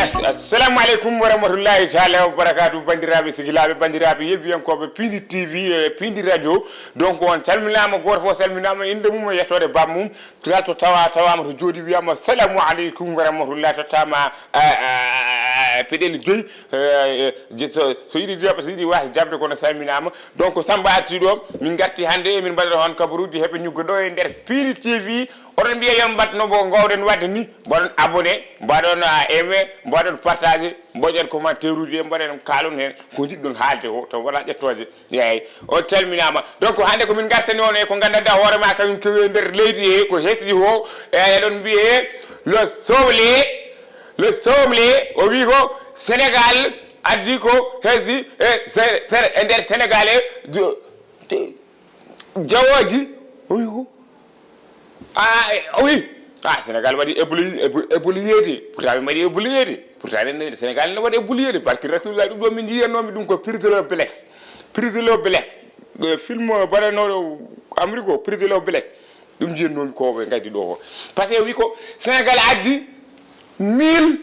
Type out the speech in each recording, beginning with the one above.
assalamu alaikum wa rahmatullahi ta'ala wa barakatuh bandiraɓe sigilaɓe bandiraɓe yebbiyankoɓe Piindi TV Piindi radio donc on calminama goto fof salminama inde mum e yettode bammum to tawama to jooɗi wiyama assalamu aleykum wa rahmatullahi tottama peɗeli joyyi so yiɗi joɓa so yiɗi wasa jabde kono salminama donc Samba arti ɗo min garti hande min mbaɗata on Kabaruuji Hebi ñuggo ɗo e nder Piindi TV oɗon mbiya yon mbatno bo gowɗen wadde ni mbaɗon abonné mbaɗon aimé mbaɗon partagé mboƴen commentaire uji e mbaɗen kalon hen ko jiɗɗon haalde o to wona ƴettoje yeyi o calminama donc hande komin gartani on e ko gandanɗa hoorema kañum kewi nder leydi he ko hesɗi o eɗon mbiye le somle o wi ko Sénégal addi ko hesdi e nder Sénégal e jawoji o wi ko oui Sénégal waɗi ébouliété pourtant ɓe mbaɗi ébouliété pourtant Sénégal ne waɗi ébouliété par que rasulullah ɗum ɗo min jiyatnomi ɗum ko priselo blek film baɗanoɗo Amérique o priselo blek ɗum jiyatnomi ko ɓe gaddi ɗo ko par ce que wi ko Sénégal addi 1000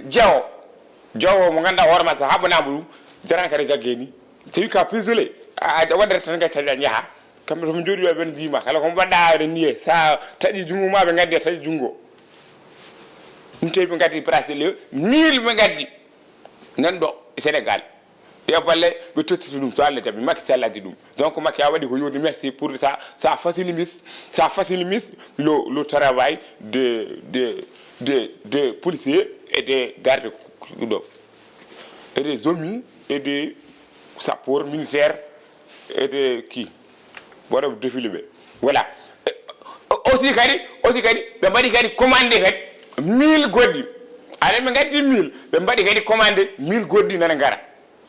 jawo mo ganduɗa hoorema sa haɓanama ɗum jaran kadi jagge ni tawi ka prisolé a waddata tan kadi tawi jaaha kamɓe tomo jooɗi ɓe ɓen jima kala ko mbaɗɗa niye sa taƴi junngo ma ɓe gaddi taƴi junngo ɗum tawi ɓe gaddi bracelet 1000 ɓe gaddi nan ɗo Sénégal yo balle ɓe tottiti ɗum so Allah jaɓi Macky Sall addi ɗum donc Macky a waɗi ko yodi merci pour ça facilite le travail des policiers et des gardes ɗo et des hommes et des sapeurs militaires et des qui boɗo défilé ɓe voilà aussi kadi ɓe mbaɗi kadi commandé kadi 1000 goɗɗi aɗa ɓe gaddi 1000 ɓe mbaɗi kadi commandé 1000 goɗɗi nana gara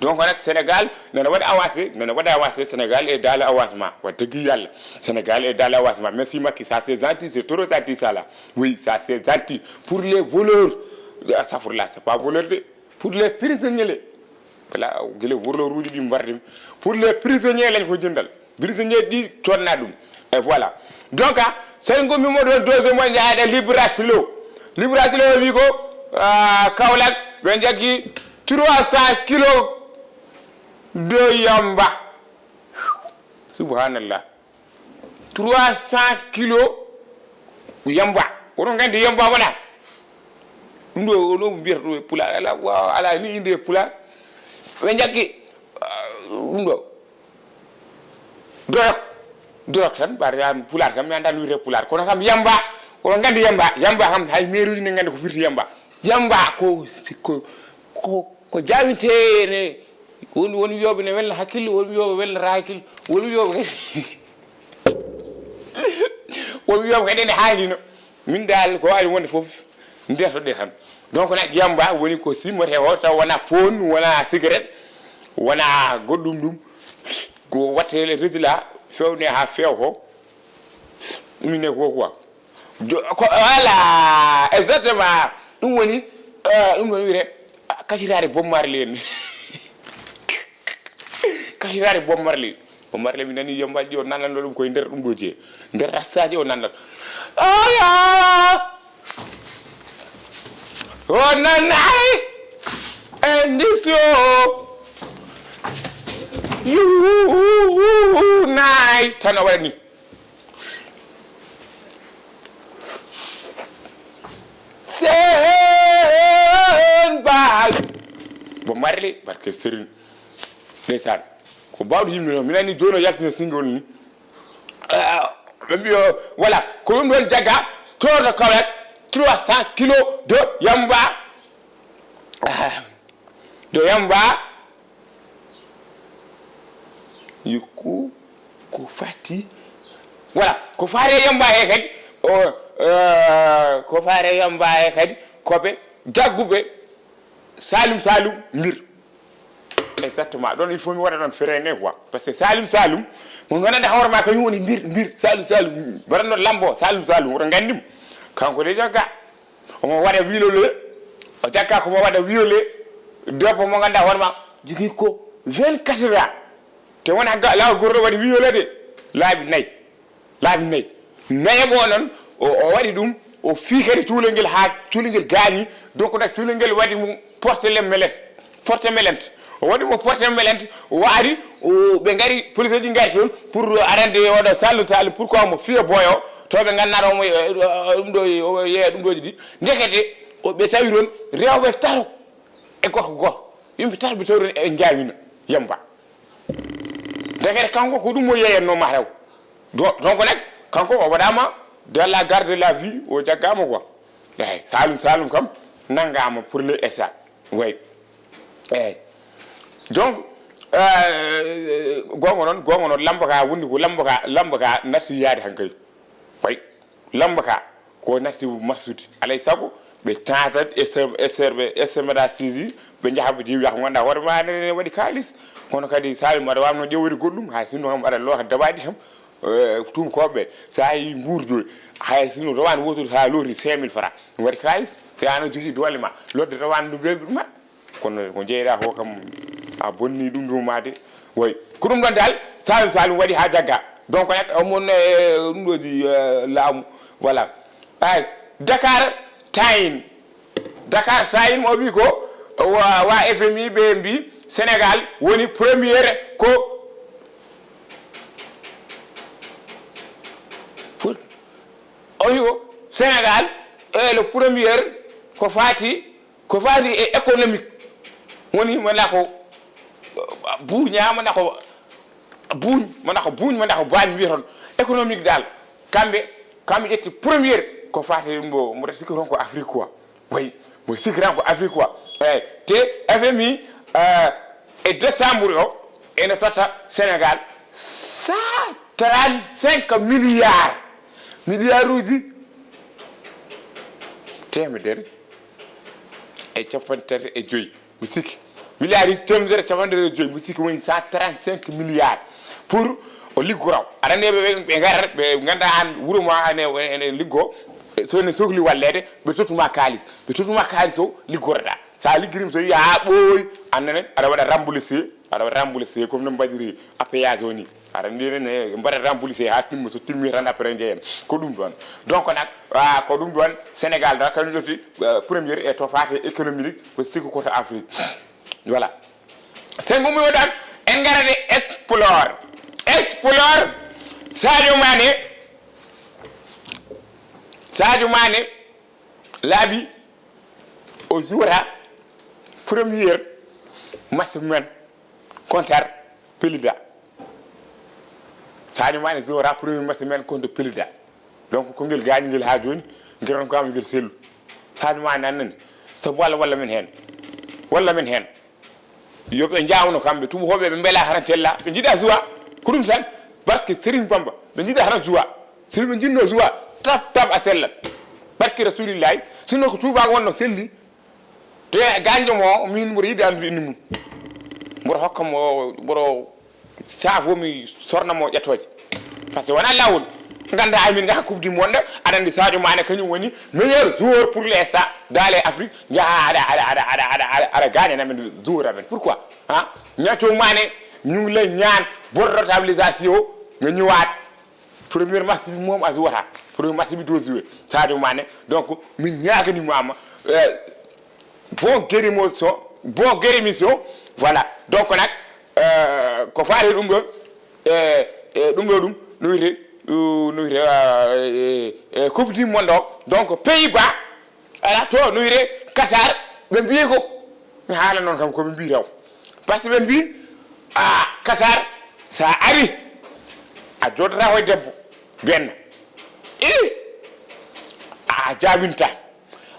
donc nak Sénégal nana waɗi avancé Sénégal est dans l'avancement wa dëgg yàlla Sénégal est dans l'avancement merci Macky ça c'est gentil c'est trop gentil ça là oui ça c'est gentil pour les voleurs safurla c'est pas voleur de pour les prisonniers voilà guele voleur uji ɗi mbardim pour les prisonniers lañ ko jëndal prisonnier ɗi conna ɗum et voilà donc sen gommimo ɗon deuxiéme o jaaɗa libras lo wi ko Kaolack ɓe jaggi 300 kilos de yamba subhanallah 300 kilos yamba oɗon gandi yamba waɗa ɗum ɗo ɗo mbiyata ɗo e Pulaar ala ni inde e Pulaar ɓe jaggi ɗum ɗo dorok tan bar yan Pulaar kam mi anda no wiyete Pulaar kono kam yamba oɗon gandi yamba kam hay mairie ne gandi ko firti yamba ko jawintene woni wiyoɓe ne welna hakkille woni wiyoɓe welnata hakkille woni wiyoɓe kadi ene haalino min dal ko wawi wonde foof ndertoɗe tan donc nak yamba woni ko simmete o taw wona pon wona cigarette wona goɗɗum ɗum ko watte résultat fewne ha few ko ɗumine ko quoi voilà exactement ɗum woni wiyete kasirade bommarle en kasirade bommarle mi nani yambaji ɗi o nananɗo ɗum koye nder ɗum ɗo jee nder rastaji o nanat aya o nanay émission nay tan o waɗa ni sen baag bo marli barke Serigne ndeysaan ko bawɗo yimɓe noon minani joni o yaltina singol ni ɓe mbiyo voilà ko ɗum ɗon jagga torno Kaolack 300 kilos de yamba yikku ko fati voilà ko faare yamba he kadi ko faare yamba he kadi koɓe jagguɓe Salum mbir exactement ɗon il faut mi waɗa ɗon freine quoi par ce que Salum mo gandanɗa hoorema kañum woni mbir Salum mbaɗanɗo lambo Salum oɗon gandimo kanko de jagga omo waɗa wiilole o jagga komo waɗa wiolé debbo mo ganduɗa hoorema jogui ko 24 heures te wona lawol gorɗo waɗi wiolé de laabi nayyi nayeɓo noon o waɗi ɗum o fii kadi cuulel ngel haa cuulel ngel gaañi donc nag cuulel ngel waɗi mo porte melente o waɗi mo porte melente o waari ɓe ngari police ji ngari toon pour arande oɗo salum pourquoi mo fiya boyo to ɓe gannaɗo mo ɗum ɗo yeeya ɗum ɗoji ɗi ndekete ɓe tawi toon rewɓe tato e gorko goto yimɓe tato ɓe tawi toon e jawino yamba ndekete kanko ko ɗum mo yeeyanno rew donc nag kanko o waɗama dans la garde de la vie o jaggama quoi eyyi salum kam nanggama pour les état way eyyi donc gonga noon lamba ka wondi ko lamba ka natti yaade hankadi way lamba ka ko natti marsude alay saago ɓe tatat SMDA sisi ɓe jahaɓe diwi yak ganduɗa hoore ma ne waɗi kalis kono kadi salim aɗa wawno ƴewori goɗɗum hay sinno kam aɗa loota dabaɗi kam tumkoɓe sa yi mburdo hay sino rawani wototo ha looti 5000 francs waɗi kalis so ano jogui doole ma lodde rawani ɗum ɓeɓe ɗuma kono ko jeeyɗa ko kam a bonni ɗum ɗumade way ko ɗum ɗon dal salim waɗi ha jagga donc nak omon ɗum ɗoji laamu voilà ay Dakar tayin o wi ko wa FMI ɓe mbi Sénégal woni premiére ko o wi ko Sénégal le premiére ko fati e économique woni mana ko buuña mana ko bañ wi ton économique dal kamɓe ƴetti premiére ko fati ɗum ɗo mboɗa sikki ton ko Afrique quoi way mo sikki tan ko Afrique quoi eyyi te FMI e décembre o ene totta Sénégal 135 milliards uji temedere e capantati e joyyi mi sikki milliards uji temedere capantati e joyyi mi sikki woni 135 milliards pour o liggoraw aɗa ɓe garat ɓe ganda an wuuro ma ene liggo so ne sohli wallede ɓe tottuma kalis o liggoroɗa sa liggirima so yi ha ɓooyi annene aɗa waɗa remboursé comme no mbaɗiri appayage o ni aɗa ndinen mbaɗa remboursé ha timmi so timmi tan après jeeyen ko ɗum ɗon donc nak ko ɗum ɗon Sénégal da kañum ƴetti premiére e to fate économique ko sikki koto Afrique voilà sen gummiwo ɗan en garade explore Sadio Mané laaɓi o jouera première match men contre Pelida Sadio Mané jouera premier match men contre Pelida donc ko ngel gañi ngel ha joni ngiron ko am ngel sellu Sadio Mané nan so walla men hen yoɓe jawno kamɓe tubakoɓe ɓe beela haran tella ɓe jiiɗa joua ko ɗum tan barke Serigne Bamba ɓe jiiɗa haran joua sino ɓe jinno joua taf a sellat barke rasulillahi sinno ko tubago wonno selli te ganjo mo min mboɗo yiɗi andude indi mum mboɗo hokkamo mboɗo saafomi sornamo ƴettoje par ce que wona lawol ganda amin gaha coupe du monde aɗa andi Sadio Mané kañum woni meilleur joueur pour l'instant dans les Afrique jaha aɗa gagne namen joueur amen pourquoi ñatto Mané ñu ngi lay ñaan bonne rentabilisation nga ñëwaat premier match bi moom a jouata premier match bi doo joué Sadio Mané donc min ñaaganimama bon guérison voilà donc nag ko faati ɗum ɗon ɗum no wiyete coupe du monde o donc Pays-Bas ala to no wiyete Qatar ɓe mbi ko mi haala noon kam koɓe mbi taw par ce que ɓe mbi Qatar sa ari a jodata hoye debbo benna a jabinta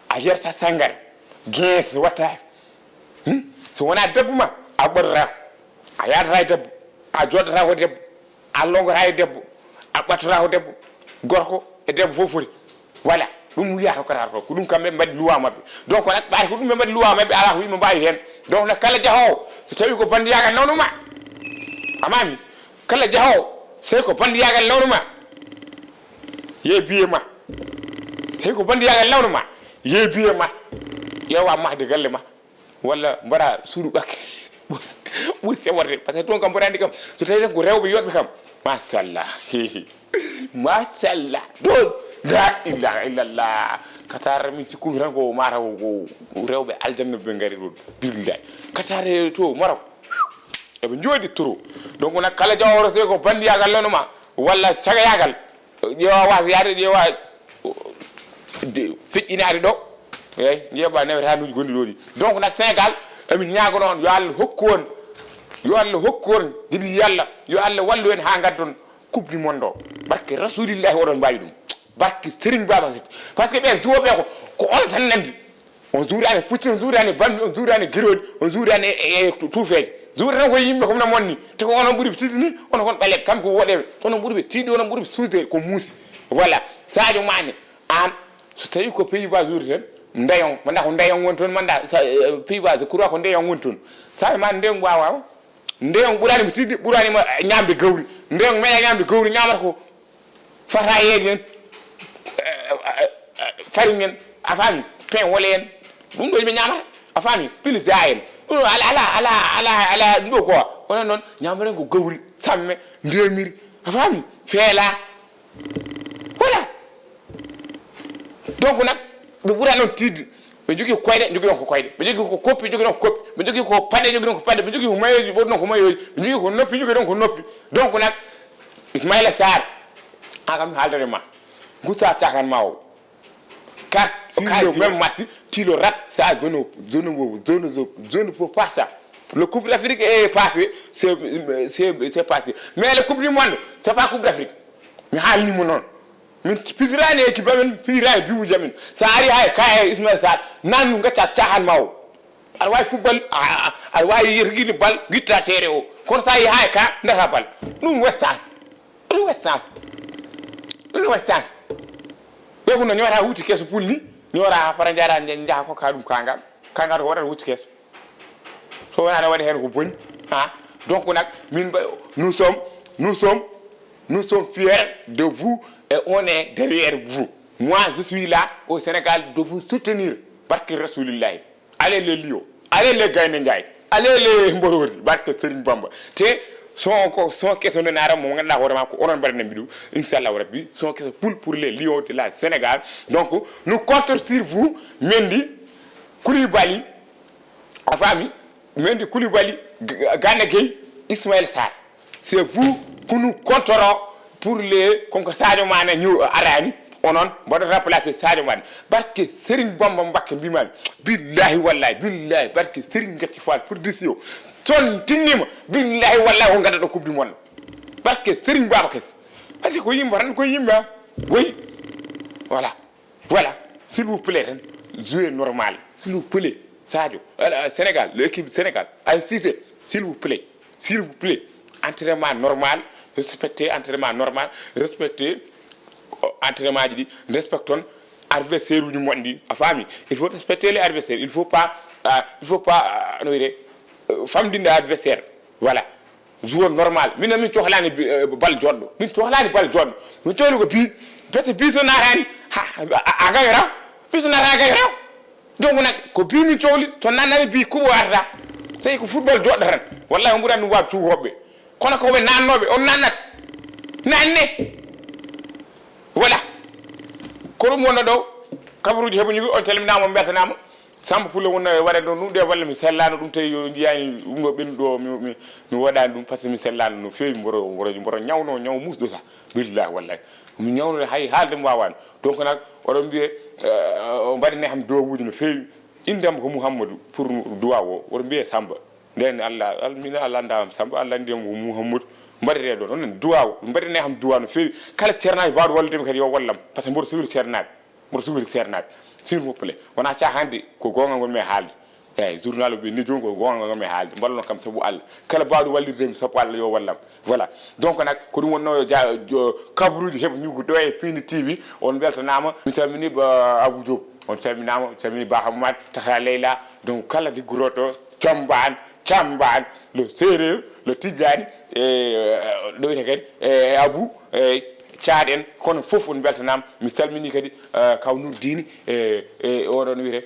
a yerta sangare guinse watta so wona debbo ma a ɓoɗata a yadata e debbo a jodata ko debbo a longota e debbo a ɓattata ko debbo gorko e debbo fof foti voilà ɗum wiyata Qatar to ko ɗum kamɓe mbaɗi loi mabɓe donc nak ɓaati ko ɗum ɓe mbaɗi loi mabɓe ala ko yimɓe mbawi hen donc nak kala jahowo so tawi ko bandiyagal nawnuma amami kala jahowo sey ko bandiyagal nawnuma ye biye ma tawi ko bandiyagal nawnuma ye biye ma ƴeewa mahde galle ma walla mbaɗa suudu ɓakke ɓuuri seworde par ce que toon kam mboɗa andi kam so tawi tan ko rewɓe yoɗɓe kam machallah machallah do la ilaha illallah katare min sikku tan ko mata ko rewbe aljanna be ngari do billahi katare to maro e be jodi turu donc nak kala jawro se ko bandi yagal lonuma walla caga yagal jewa was yaade jewa ficcinaade doey jeba newe hanuji gondi dodi donc nak Sénégal amin ñaago non yo Allah hokku won gidi yalla yo Allah wallu en ha gaddon coupe du monde barke rasulillahi wodon bayi dum barke Serigne Baba parce que be jobe ko on tan nandi on jourani putti on jourani bambi on jourani girodi on jourani e toufeje jourani ko yimbe ko na monni te ko onon buri tidini on kon bale kam ko wodebe onon buri tidi onon buri suude ko musi voilà Sadio Mané an so tawi ko Pays-Bas jourten ndayon manda ko ndayon won ton manda Pays-Bas ko ko ndayon won ton Sadio Mané ndayon wawa ndayon burani mi tiddi burani ma ñamde gawri ndayon me ñamde gawri ñamata ko fata yeden farinen afami pen wolen dum do be ñamata afami pili zayen ala ndo ko on non ñamata ko gawri samme ndemiri afami fela voilà donc nak be burani non tiddi be jogi koyde jogi ko koyde be jogi ko koppi jogi ko koppi be jogi ko pade jogi ko pade be jogi ko mayoji bodno ko mayoji be jogi ko noppi jogi ko noppi donc nak Ismaïla Sarr akam haldere ma gutsa takan mawo car si le même match tu le rates ça zone pour pas ça le coupe d'Afrique est passé c'est passé mais le coupe du monde c'est pas coupe d'Afrique mais hal ni mo non min pisirani équipe men pira biwu jamin sa ari hay kay Ismaïla Sarr nanu ngata takan mawo al way football al way yirgini bal gitta tere o kon sa yi hay ka ndata bal dum westance be ko no nyora wuti keso pulni nyora para jara nja ko kadum kangal ko wara wuti keso so wala wadi hen ko bonni donc nak min nous sommes fiers de vous et on est derrière vous. Moi je suis là au Sénégal de vous soutenir barke Rasulullah. Allez les Lions, allez les Gaynde Ndiaye, allez les Mborori barke Serigne Bamba te son question de nara mo ngana horema ko onon barne bidu inshallah rabbi son question pour les Lions de la Sénégal. Donc nous comptons sur vous Mendy Koulibaly afami Mendy Koulibaly Gana Gueye Ismaïla Sarr. C'est vous que nous compterons pour les comme Sadio Mané ñu arani onon bodo remplacer Sadio Mané barke Serigne Bamba Mbacké mbimami billahi wallahi billahi barke Serigne Gatti Fall pour disio ton tinnima billahi wallahi on gadda coupe du monde barke Serigne Baba Kess ati ko yimba tan ko yimba oui voilà s'il vous plaît jouer normal s'il vous plaît Sadio Sénégal l'équipe Sénégal ay cité s'il vous plaît entraînement normal respecter entraînement normal respecter entraînement dit respectons adversaire ñu mondi afami il faut respecter les adversaires il faut pas no dire famdinde adversaire voilà joueur normal min min tohlani bal joddo min tohlani ko bi parce que bi so narani agayra bi so narani agayra donc nak ko bi min tohli to nanani bi kubo warta sey ko football joddo tan wallahi on buran wa tu hobbe kono ko be nannobe on nannat nanne voilà ko dum wona do Kabaruuji Hebi N on telminama beltanama Samba Poulo wona wara do nude walla mi sellano dum tay yo ndiyani dum do ben do mi wadani dum parce que mi sellano no fewi mboro nyawno nyaw musdo sa billahi wallahi mi nyawno hay haalde mo wawan donc nak odon biye o bari ne ham do wudi no fewi indam ko Muhammadou pour duwa o odon biye Samba den Allah almina Allah ndam Samba Allah ndem ko Muhammadou mbari do non duwa mbari ne ham duwa no fewi kala cernaay baado walde kadi yo wallam parce que mbor sugul cernaay s'il vous plaît wona ca hande ko gonga ngol me haaldeey journal be ni jongo gonga ngol me haalde ballo kam sabu Allah kala baadu wallirde sabu Allah yo wallam voilà donc nak ko dum wonno yo Kabaruuji Hebi N do e Piindi TV on beltanama mi tamini ba Abou Diop on taminama tamini Ba Hamad Tata Leila donc kala di groto Chamban le Séréer le Tidjani do kadi Abou Tchaden kono fof on beltanam mi salmini kadi kaw Nurdini oɗon wiire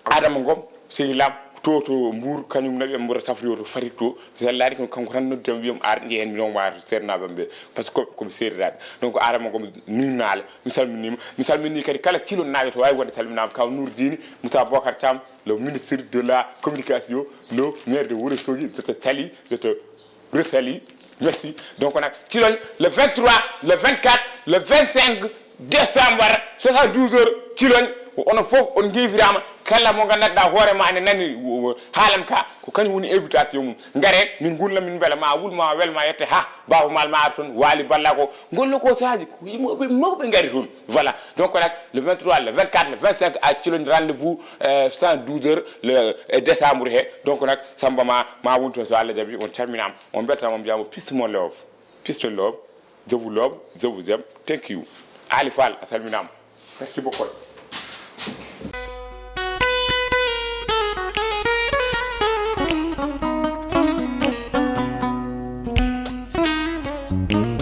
Adama Ngom Seylam to Mbour kañum naɓe mbora safri o to fari to so laari kanko tan noddam wiyam ar jehen mi non wato sernaɓe ɓe par ce que komi seriraɓe donc arama komi nunnala mi salmini kadi kala kilo naɓe to wawi wonde salminama kaw Nourdine Moussa Bocar Thiam le ministre de la communication le maire de Wourossogui je te salue je te ressalue merci donc nak cilol le 23 le 24 le 25 décembre 72 heures cilol ono fof on guivirama kala mo gandanɗa hoorema ane nani haalam ka ko kañum woni invitation mum ngare min gulla min beela ma wulma welma yette ha baaba mal ma ar toon waali balla ko gollo ko saji ko yimoɓe mawɓe ngari toon voilà donc nak le 23 le 24 le 25 a ciloni rendez-vous 112 heures le décembre he donc nak Samba ma woni toon so Allah jaaɓi on calminama on beltanama on mbiyama peace mo love peace to love je vous love je vous aime thank you Ali Fall a salminama merci beaucoup Mm-hmm.